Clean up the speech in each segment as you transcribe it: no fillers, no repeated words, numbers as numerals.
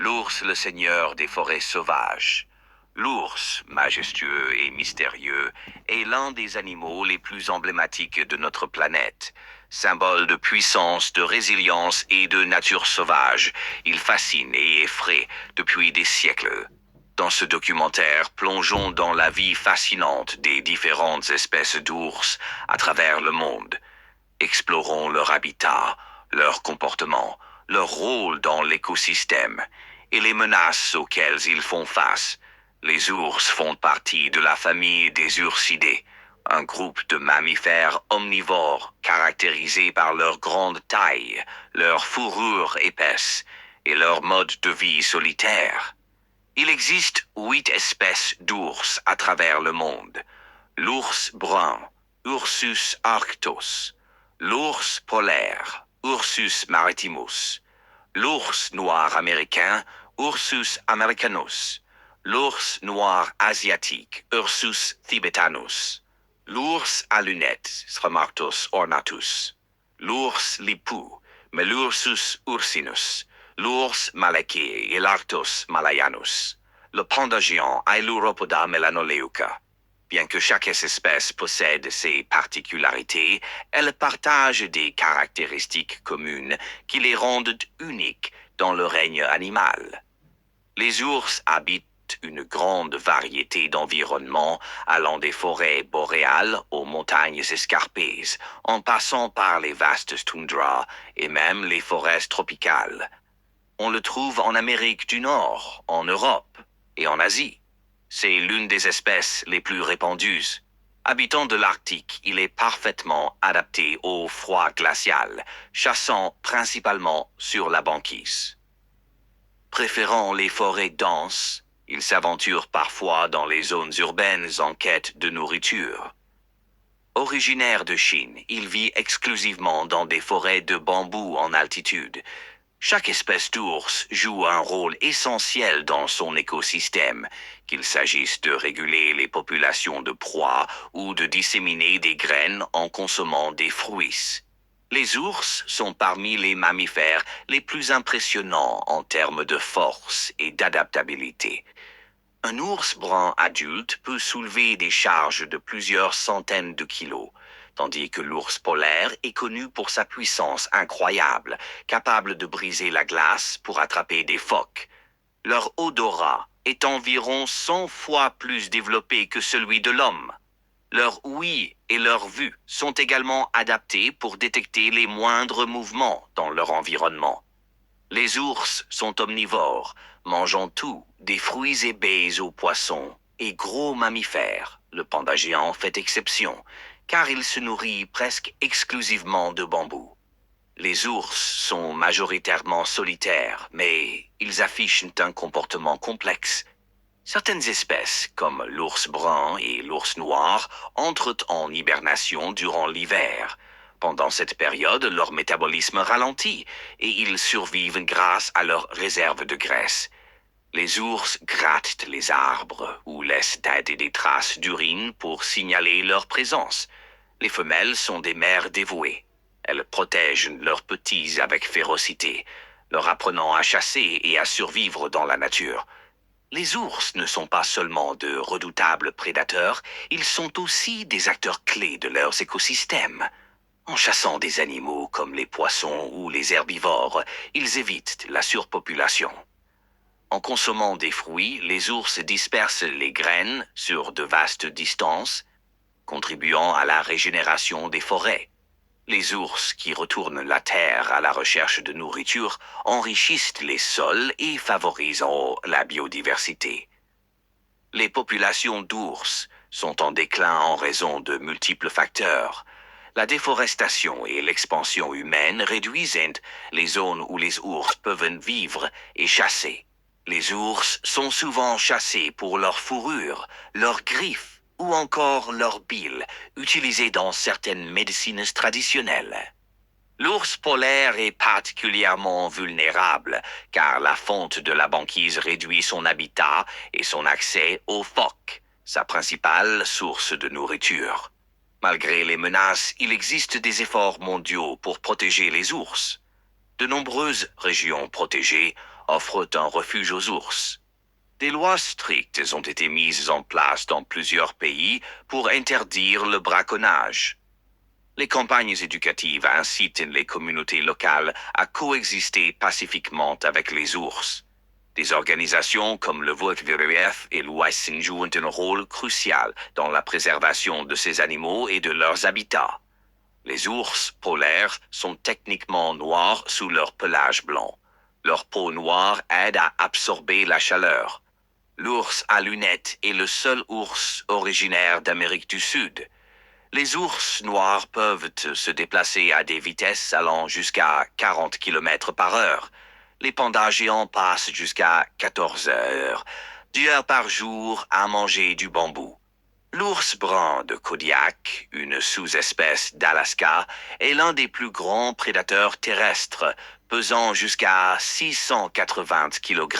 L'ours, le seigneur des forêts sauvages. L'ours, majestueux et mystérieux, est l'un des animaux les plus emblématiques de notre planète. Symbole de puissance, de résilience et de nature sauvage, il fascine et effraie depuis des siècles. Dans ce documentaire, plongeons dans la vie fascinante des différentes espèces d'ours à travers le monde. Explorons leur habitat, leur comportement, leur rôle dans l'écosystème et les menaces auxquelles ils font face. Les ours font partie de la famille des ursidés, un groupe de mammifères omnivores caractérisés par leur grande taille, leur fourrure épaisse et leur mode de vie solitaire. Il existe 8 espèces d'ours à travers le monde. L'ours brun, Ursus arctos. L'ours polaire, Ursus maritimus. L'ours noir américain, Ursus americanus. L'ours noir asiatique, Ursus tibetanus. L'ours à lunettes, Sromactos ornatus. L'ours lipou, Melursus ursinus. L'ours malaquais, Elarctos malayanus. Le panda géant, Ailuropoda melanoleuca. Bien que chaque espèce possède ses particularités, elles partagent des caractéristiques communes qui les rendent uniques dans le règne animal. Les ours habitent une grande variété d'environnements allant des forêts boréales aux montagnes escarpées, en passant par les vastes toundras et même les forêts tropicales. On le trouve en Amérique du Nord, en Europe et en Asie. C'est l'une des espèces les plus répandues. Habitant de l'Arctique, il est parfaitement adapté au froid glacial, chassant principalement sur la banquise. Préférant les forêts denses, il s'aventure parfois dans les zones urbaines en quête de nourriture. Originaire de Chine, il vit exclusivement dans des forêts de bambou en altitude. Chaque espèce d'ours joue un rôle essentiel dans son écosystème, qu'il s'agisse de réguler les populations de proies ou de disséminer des graines en consommant des fruits. Les ours sont parmi les mammifères les plus impressionnants en termes de force et d'adaptabilité. Un ours brun adulte peut soulever des charges de plusieurs centaines de kilos, tandis que l'ours polaire est connu pour sa puissance incroyable, capable de briser la glace pour attraper des phoques. Leur odorat est environ 100 fois plus développé que celui de l'homme. Leur ouïe et leur vue sont également adaptés pour détecter les moindres mouvements dans leur environnement. Les ours sont omnivores, mangeant tout, des fruits et baies aux poissons, et gros mammifères. Le panda géant fait exception, car il se nourrit presque exclusivement de bambou. Les ours sont majoritairement solitaires, mais ils affichent un comportement complexe. Certaines espèces, comme l'ours brun et l'ours noir, entrent en hibernation durant l'hiver. Pendant cette période, leur métabolisme ralentit et ils survivent grâce à leur réserve de graisse. Les ours grattent les arbres ou laissent des traces d'urine pour signaler leur présence. Les femelles sont des mères dévouées. Elles protègent leurs petits avec férocité, leur apprenant à chasser et à survivre dans la nature. Les ours ne sont pas seulement de redoutables prédateurs, ils sont aussi des acteurs clés de leurs écosystèmes. En chassant des animaux comme les poissons ou les herbivores, ils évitent la surpopulation. En consommant des fruits, les ours dispersent les graines sur de vastes distances, contribuant à la régénération des forêts. Les ours qui retournent la terre à la recherche de nourriture enrichissent les sols et favorisent la biodiversité. Les populations d'ours sont en déclin en raison de multiples facteurs. La déforestation et l'expansion humaine réduisent les zones où les ours peuvent vivre et chasser. Les ours sont souvent chassés pour leur fourrure, leurs griffes ou encore leur bile, utilisées dans certaines médecines traditionnelles. L'ours polaire est particulièrement vulnérable car la fonte de la banquise réduit son habitat et son accès aux phoques, sa principale source de nourriture. Malgré les menaces, il existe des efforts mondiaux pour protéger les ours. De nombreuses régions protégées offrent un refuge aux ours. Des lois strictes ont été mises en place dans plusieurs pays pour interdire le braconnage. Les campagnes éducatives incitent les communautés locales à coexister pacifiquement avec les ours. Des organisations comme le WWF et l'OICE jouent un rôle crucial dans la préservation de ces animaux et de leurs habitats. Les ours polaires sont techniquement noirs sous leur pelage blanc. Leur peau noire aide à absorber la chaleur. L'ours à lunettes est le seul ours originaire d'Amérique du Sud. Les ours noirs peuvent se déplacer à des vitesses allant jusqu'à 40 km par heure. Les pandas géants passent jusqu'à 14 heures, 2 heures par jour à manger du bambou. L'ours brun de Kodiak, une sous-espèce d'Alaska, est l'un des plus grands prédateurs terrestres, pesant jusqu'à 680 kg.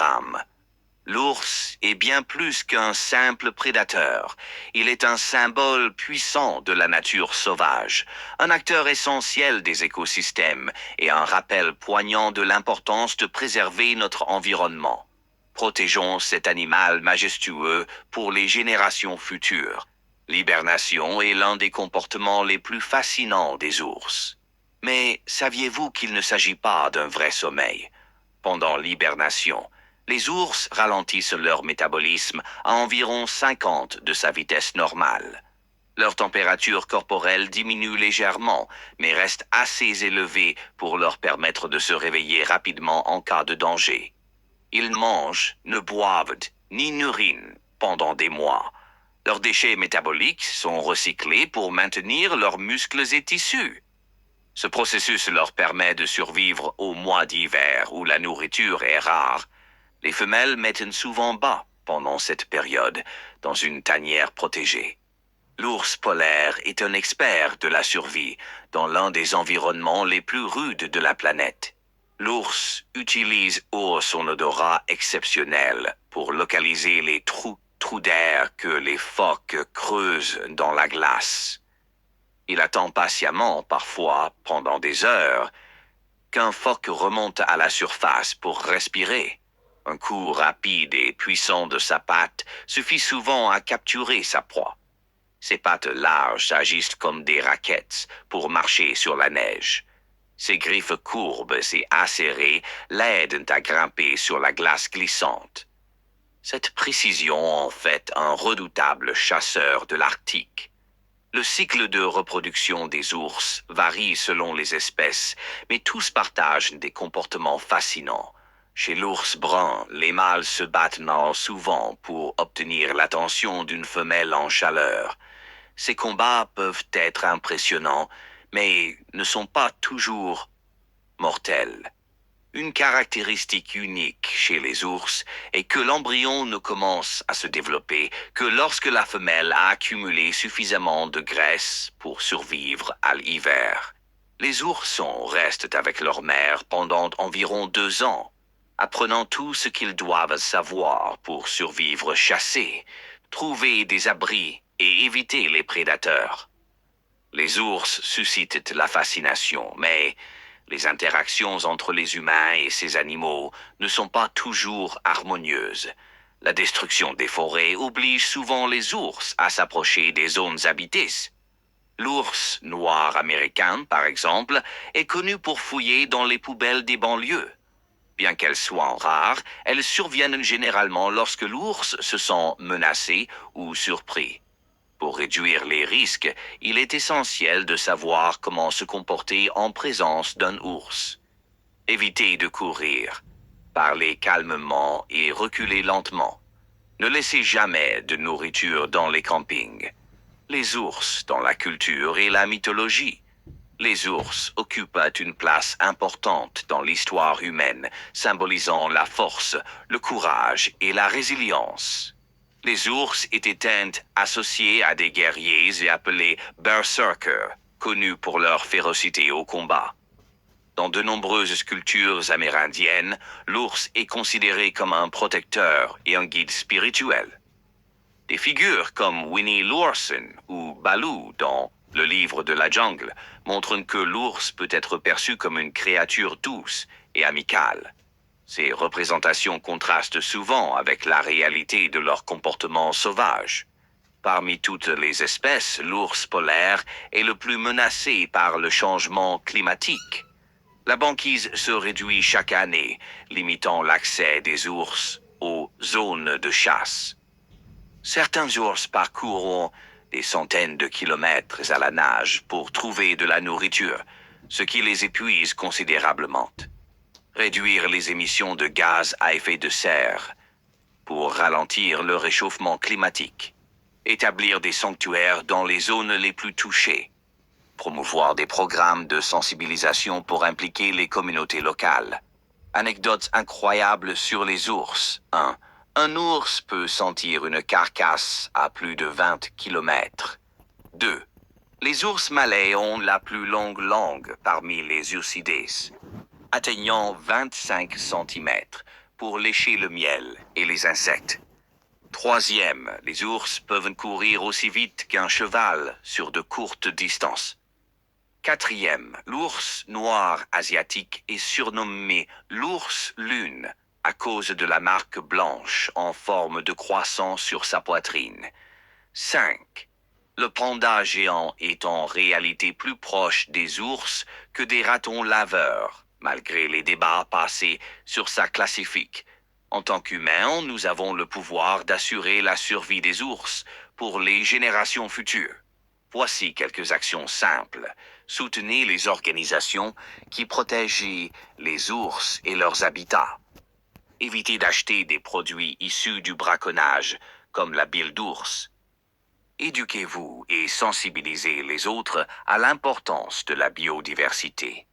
L'ours est bien plus qu'un simple prédateur. Il est un symbole puissant de la nature sauvage, un acteur essentiel des écosystèmes et un rappel poignant de l'importance de préserver notre environnement. Protégeons cet animal majestueux pour les générations futures. L'hibernation est l'un des comportements les plus fascinants des ours. Mais saviez-vous qu'il ne s'agit pas d'un vrai sommeil? Pendant l'hibernation, les ours ralentissent leur métabolisme à environ 50 de sa vitesse normale. Leur température corporelle diminue légèrement, mais reste assez élevée pour leur permettre de se réveiller rapidement en cas de danger. Ils mangent, ne boivent ni n'urinent pendant des mois. Leurs déchets métaboliques sont recyclés pour maintenir leurs muscles et tissus. Ce processus leur permet de survivre aux mois d'hiver où la nourriture est rare. Les femelles mettent souvent bas pendant cette période, dans une tanière protégée. L'ours polaire est un expert de la survie dans l'un des environnements les plus rudes de la planète. L'ours utilise son odorat exceptionnel pour localiser les trous d'air que les phoques creusent dans la glace. Il attend patiemment, parfois pendant des heures, qu'un phoque remonte à la surface pour respirer. Un coup rapide et puissant de sa patte suffit souvent à capturer sa proie. Ses pattes larges agissent comme des raquettes pour marcher sur la neige. Ses griffes courbes et acérées l'aident à grimper sur la glace glissante. Cette précision en fait un redoutable chasseur de l'Arctique. Le cycle de reproduction des ours varie selon les espèces, mais tous partagent des comportements fascinants. Chez l'ours brun, les mâles se battent souvent pour obtenir l'attention d'une femelle en chaleur. Ces combats peuvent être impressionnants, mais ne sont pas toujours mortels. Une caractéristique unique chez les ours est que l'embryon ne commence à se développer que lorsque la femelle a accumulé suffisamment de graisse pour survivre à l'hiver. Les oursons restent avec leur mère pendant environ 2 ans, apprenant tout ce qu'ils doivent savoir pour survivre chassés, trouver des abris et éviter les prédateurs. Les ours suscitent la fascination, mais les interactions entre les humains et ces animaux ne sont pas toujours harmonieuses. La destruction des forêts oblige souvent les ours à s'approcher des zones habitées. L'ours noir américain, par exemple, est connu pour fouiller dans les poubelles des banlieues. Bien qu'elles soient rares, elles surviennent généralement lorsque l'ours se sent menacé ou surpris. Pour réduire les risques, il est essentiel de savoir comment se comporter en présence d'un ours. Évitez de courir. Parlez calmement et reculez lentement. Ne laissez jamais de nourriture dans les campings. Les ours dans la culture et la mythologie. Les ours occupent une place importante dans l'histoire humaine, symbolisant la force, le courage et la résilience. Les ours étaient associés à des guerriers et appelés berserkers, connus pour leur férocité au combat. Dans de nombreuses cultures amérindiennes, l'ours est considéré comme un protecteur et un guide spirituel. Des figures comme Winnie l'ourson ou Baloo dans Le livre de la jungle montrent que l'ours peut être perçu comme une créature douce et amicale. Ces représentations contrastent souvent avec la réalité de leur comportement sauvage. Parmi toutes les espèces, l'ours polaire est le plus menacé par le changement climatique. La banquise se réduit chaque année, limitant l'accès des ours aux zones de chasse. Certains ours parcourront des centaines de kilomètres à la nage pour trouver de la nourriture, ce qui les épuise considérablement. Réduire les émissions de gaz à effet de serre pour ralentir le réchauffement climatique. Établir des sanctuaires dans les zones les plus touchées. Promouvoir des programmes de sensibilisation pour impliquer les communautés locales. Anecdotes incroyables sur les ours. 1. Un ours peut sentir une carcasse à plus de 20 kilomètres. 2. Les ours malais ont la plus longue langue parmi les ursidés, atteignant 25 centimètres pour lécher le miel et les insectes. 3e, les ours peuvent courir aussi vite qu'un cheval sur de courtes distances. 4e, l'ours noir asiatique est surnommé l'ours lune à cause de la marque blanche en forme de croissant sur sa poitrine. 5. Le panda géant est en réalité plus proche des ours que des ratons laveurs, malgré les débats passés sur sa classifique. En tant qu'humains, nous avons le pouvoir d'assurer la survie des ours pour les générations futures. Voici quelques actions simples. Soutenez les organisations qui protègent les ours et leurs habitats. Évitez d'acheter des produits issus du braconnage, comme la bile d'ours. Éduquez-vous et sensibilisez les autres à l'importance de la biodiversité.